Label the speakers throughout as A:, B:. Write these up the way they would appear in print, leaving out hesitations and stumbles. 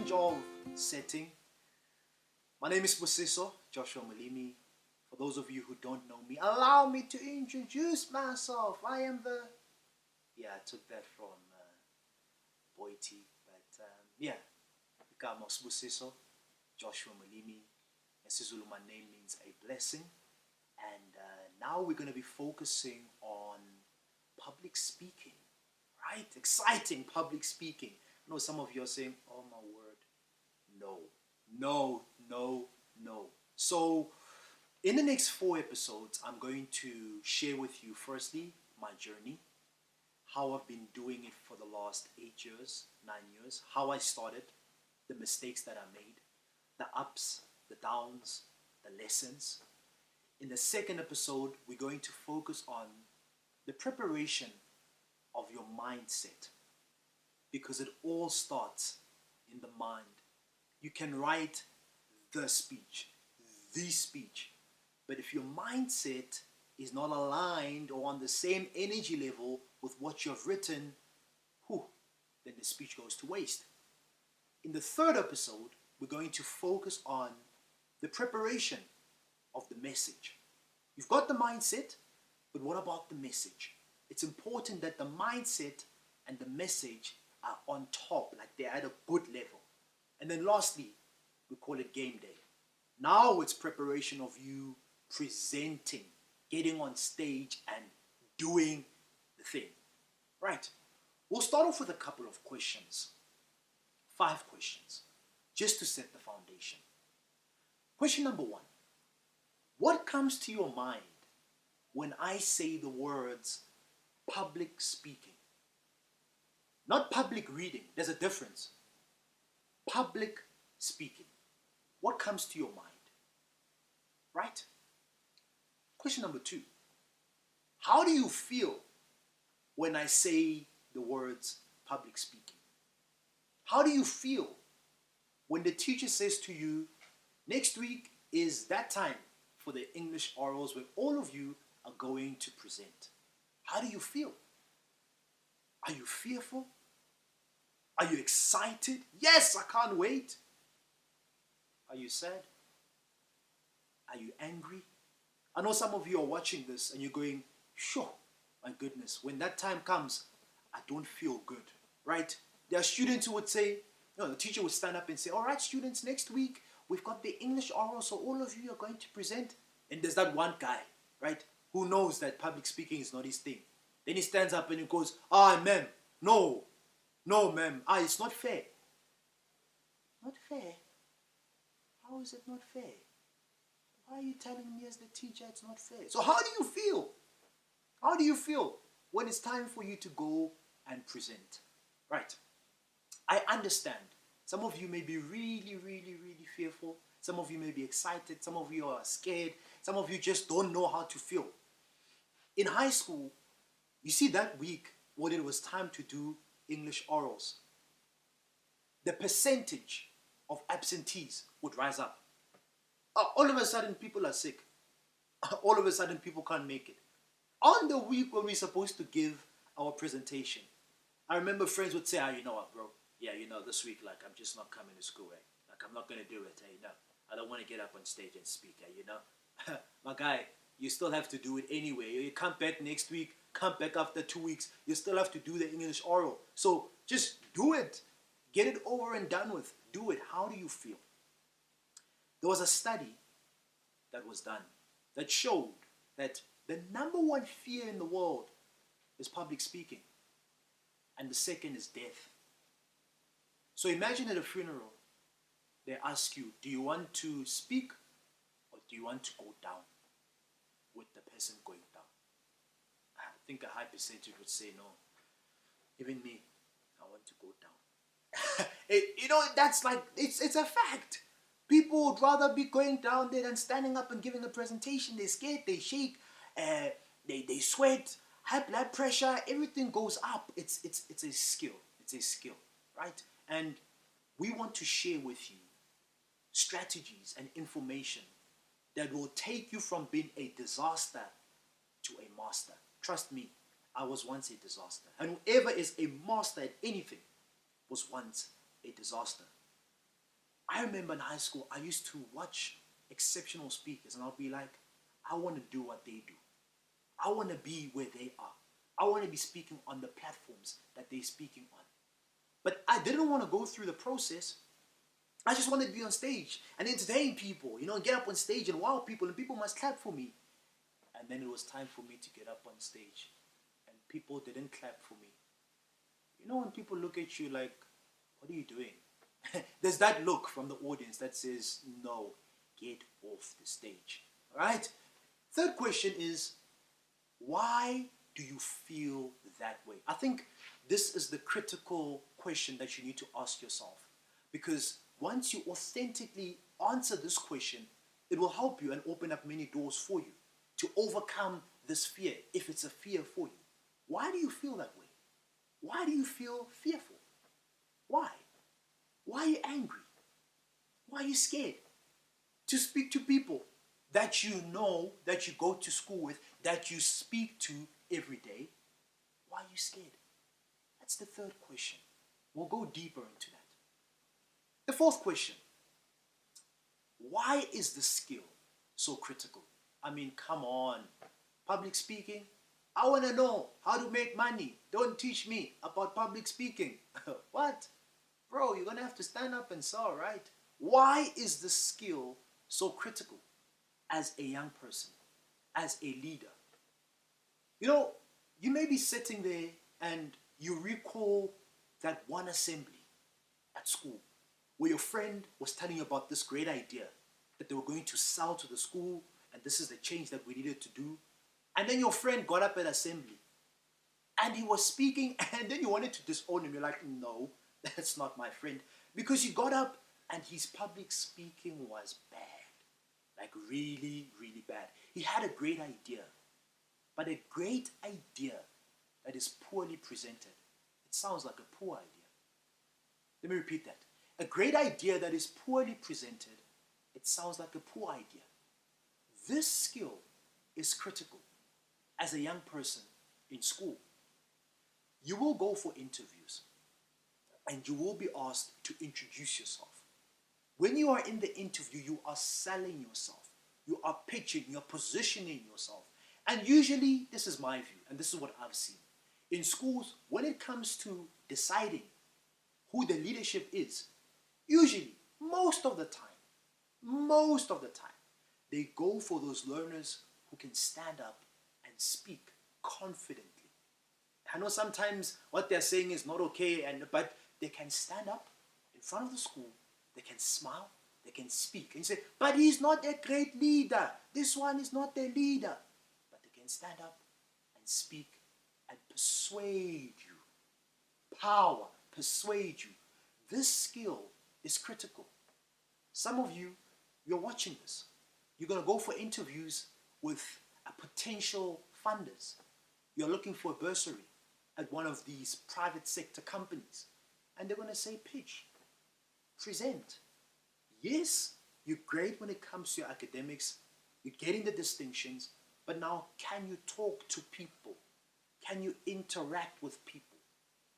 A: change of setting. My name is Busiso, Joshua Malimi. For those of you who don't know me, allow me to introduce myself. I am the... Yeah, I took that from Boiti. But yeah, Gamos Busiso, Joshua Malimi. In Sizulu, my name means a blessing. And now we're going to be focusing on public speaking, right? Exciting public speaking. I know some of you are saying, oh my word, no, no, no, no. So in the next 4 episodes, I'm going to share with you, firstly, my journey, how I've been doing it for the last 8 years, 9 years, how I started, the mistakes that I made, the ups, the downs, the lessons. In the second episode, we're going to focus on the preparation of your mindset, because it all starts in the mind. You can write the speech, but if your mindset is not aligned or on the same energy level with what you've written, then the speech goes to waste. In the third episode, we're going to focus on the preparation of the message. You've got the mindset, but what about the message? It's important that the mindset and the message are on top, like they're at a good level. And then lastly, we call it game day. Now it's preparation of you presenting, getting on stage and doing the thing. Right. We'll start off with a couple of questions. 5 questions, just to set the foundation. Question number 1. What comes to your mind when I say the words public speaking? Not public reading. There's a difference. Public speaking. What comes to your mind? Right? Question number 2. How do you feel when I say the words public speaking? How do you feel when the teacher says to you, next week is that time for the English orals where all of you are going to present? How do you feel? Are you fearful? Are you excited? Yes, I can't wait. Are you sad? Are you angry? I know some of you are watching this and you're going, sure, my goodness, when that time comes, I don't feel good, right? There are students who would say, the teacher would stand up and say, all right, students, next week, we've got the English oral, so all of you are going to present. And there's that one guy, right, who knows that public speaking is not his thing. Then he stands up and he goes, ma'am, no, ma'am, it's not fair. Not fair? How is it not fair? Why are you telling me as the teacher it's not fair? So how do you feel? How do you feel when it's time for you to go and present? Right. I understand. Some of you may be really, really, really fearful. Some of you may be excited. Some of you are scared. Some of you just don't know how to feel. In high school, you see that week when it was time to do English orals, the percentage of absentees would rise up. All of a sudden, people are sick. All of a sudden, people can't make it. On the week when we're supposed to give our presentation, I remember friends would say, you know what, bro? Yeah, this week, I'm just not coming to school, I'm not going to do it, I don't want to get up on stage and speak, My guy, you still have to do it anyway. You come back next week, come back after 2 weeks, you still have to do the English oral. So just do it. Get it over and done with. Do it. How do you feel? There was a study that was done that showed that the number 1 fear in the world is public speaking. And the second is death. So imagine at a funeral, they ask you, do you want to speak or do you want to go down with the person going down? I think a high percentage would say no. Even me, I want to go down. That's it's a fact. People would rather be going down there than standing up and giving a presentation. They're scared, they shake, they sweat, high blood pressure, everything goes up. It's a skill. It's a skill, right? And we want to share with you strategies and information that will take you from being a disaster to a master. Trust me, I was once a disaster. And whoever is a master at anything was once a disaster. I remember in high school, I used to watch exceptional speakers and I'll be like, I want to do what they do. I want to be where they are. I want to be speaking on the platforms that they're speaking on. But I didn't want to go through the process. I just wanted to be on stage and entertain people, get up on stage and wow people, and people must clap for me. And then it was time for me to get up on stage and people didn't clap for me. When people look at you like, what are you doing? There's that look from the audience that says, no, get off the stage. All right? Third question is, why do you feel that way? I think this is the critical question that you need to ask yourself. Because once you authentically answer this question, it will help you and open up many doors for you to overcome this fear, if it's a fear for you. Why do you feel that way? Why do you feel fearful? Why? Why are you angry? Why are you scared to speak to people that you know, that you go to school with, that you speak to every day? Why are you scared? That's the third question. We'll go deeper into that. The fourth question. Why is the skill so critical? I mean, come on. Public speaking? I want to know how to make money. Don't teach me about public speaking. What? Bro, you're going to have to stand up and saw, right? Why is the skill so critical as a young person, as a leader? You may be sitting there and you recall that one assembly at school where your friend was telling you about this great idea that they were going to sell to the school, and this is the change that we needed to do. And then your friend got up at assembly and he was speaking, and then you wanted to disown him. You're like, no, that's not my friend. Because he got up and his public speaking was bad. Like really, really bad. He had a great idea, but a great idea that is poorly presented, it sounds like a poor idea. Let me repeat that. A great idea that is poorly presented, it sounds like a poor idea. This skill is critical as a young person in school. You will go for interviews and you will be asked to introduce yourself. When you are in the interview, you are selling yourself. You are pitching, you're positioning yourself. And usually, this is my view, and this is what I've seen. In schools, when it comes to deciding who the leadership is, usually, most of the time, they go for those learners who can stand up and speak confidently. I know sometimes what they're saying is not okay, but they can stand up in front of the school, they can smile, they can speak, and say, but he's not a great leader. This one is not the leader. But they can stand up and speak and persuade you. Power, persuade you. This skill is critical. Some of you, you're watching this. You're going to go for interviews with a potential funders. You're looking for a bursary at one of these private sector companies. And they're going to say, pitch, present. Yes, you're great when it comes to your academics. You're getting the distinctions. But now, can you talk to people? Can you interact with people?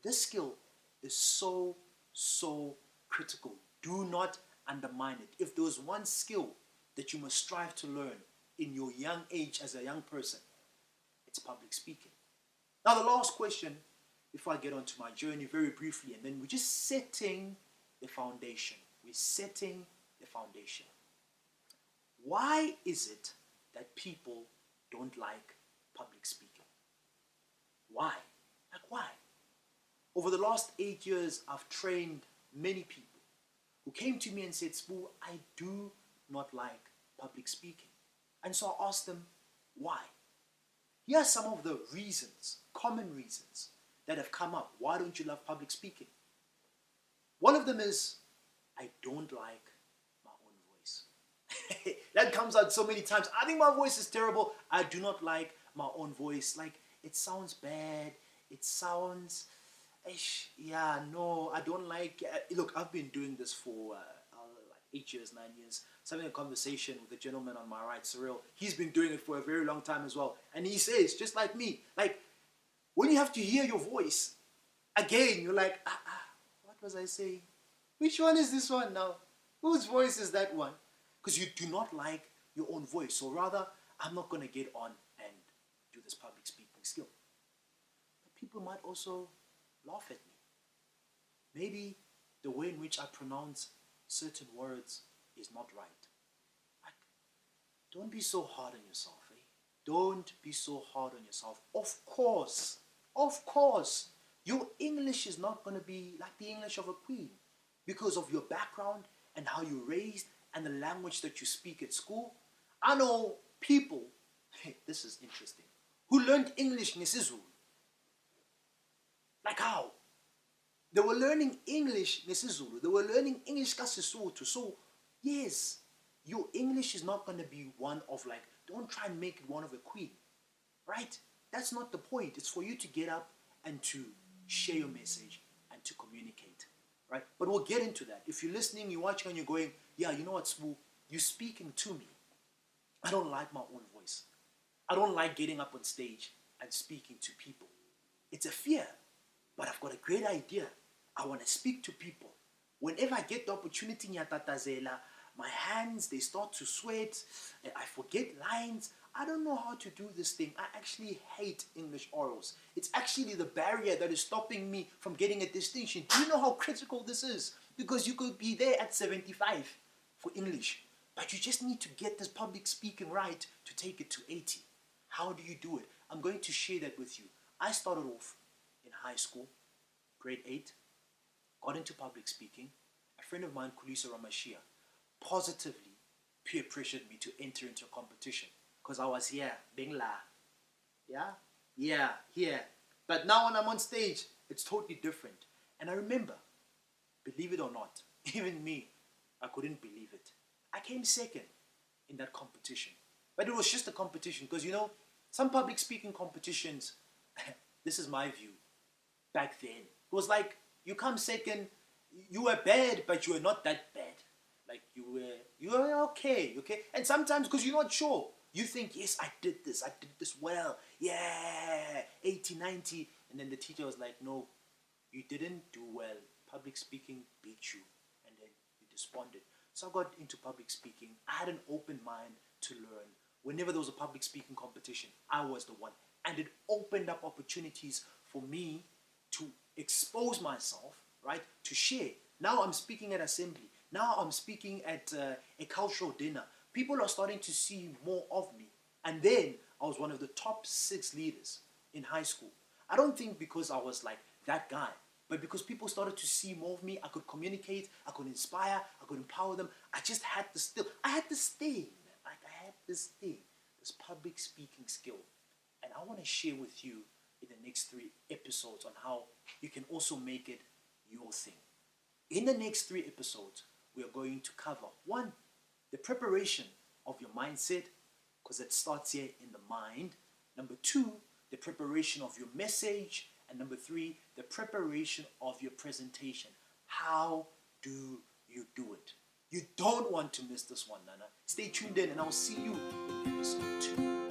A: This skill is so, so critical. Do not undermine it. If there was one skill that you must strive to learn in your young age as a young person, it's public speaking. Now the last question, before I get on to my journey very briefly, and then we're just setting the foundation. We're setting the foundation. Why is it that people don't like public speaking? Why? Like why? Over the last 8 years, I've trained many people who came to me and said, Spoo, I do not like public speaking. And so I asked them, why? Here are some of the reasons, common reasons, that have come up. Why don't you love public speaking? One of them is, I don't like my own voice. That comes out so many times. I think my voice is terrible. I do not like my own voice. Like, it sounds bad. It sounds... yeah, no, I don't like... Look, I've been doing this for like 8 years, 9 years. I was having a conversation with a gentleman on my right, Cyril. He's been doing it for a very long time as well. And he says, just like me, like, when you have to hear your voice, again, you're like, what was I saying? Which one is this one now? Whose voice is that one? Because you do not like your own voice. So rather, I'm not going to get on and do this public speaking skill. But people might also laugh at me. Maybe the way in which I pronounce certain words is not right. Like, don't be so hard on yourself, eh? Don't be so hard on yourself. Of course, your English is not going to be like the English of a queen because of your background and how you're raised and the language that you speak at school. I know people, hey, this is interesting, who learned English ngesizulu. Like how? They were learning English ngesizulu. They were learning English kaSesotho. So, yes, your English is not going to be one of like, don't try and make it one of a queen, right? That's not the point. It's for you to get up and to share your message and to communicate, right? But we'll get into that. If you're listening, you're watching and you're going, yeah, you know what, Smooth? You're speaking to me. I don't like my own voice. I don't like getting up on stage and speaking to people. It's a fear, but I've got a great idea. I want to speak to people. Whenever I get the opportunity, my hands, they start to sweat. I forget lines. I don't know how to do this thing. I actually hate English orals. It's actually the barrier that is stopping me from getting a distinction. Do you know how critical this is? Because you could be there at 75 for English, but you just need to get this public speaking right to take it to 80. How do you do it? I'm going to share that with you. I started off in high school, grade 8, got into public speaking. A friend of mine, Kulisa Ramashia, positively peer pressured me to enter into a competition because I was here, Bengla. Here. But now when I'm on stage, it's totally different. And I remember, believe it or not, even me, I couldn't believe it. I came second in that competition. But it was just a competition because, you know, some public speaking competitions, this is my view, back then. It was like, you come second, you were bad, but you were not that bad. Like, you were okay? And sometimes, because you're not sure, you think, yes, I did this well. Yeah, 80, 90. And then the teacher was like, no, you didn't do well. Public speaking beat you. And then you desponded. So I got into public speaking. I had an open mind to learn. Whenever there was a public speaking competition, I was the one. And it opened up opportunities for me to expose myself, right, to share. Now I'm speaking at assembly. Now I'm speaking at a cultural dinner. People are starting to see more of me. And then I was one of the top 6 leaders in high school. I don't think because I was like that guy, but because people started to see more of me. I could communicate, I could inspire, I could empower them. I just had I had this thing, man. Like I had this thing, this public speaking skill. And I want to share with you in the next 3 episodes on how you can also make it your thing. In the next 3 episodes, we are going to cover 1, the preparation of your mindset, because it starts here in the mind. Number 2, the preparation of your message. And number 3, the preparation of your presentation. How do you do it? You don't want to miss this one, Nana. Stay tuned in and I'll see you in episode 2.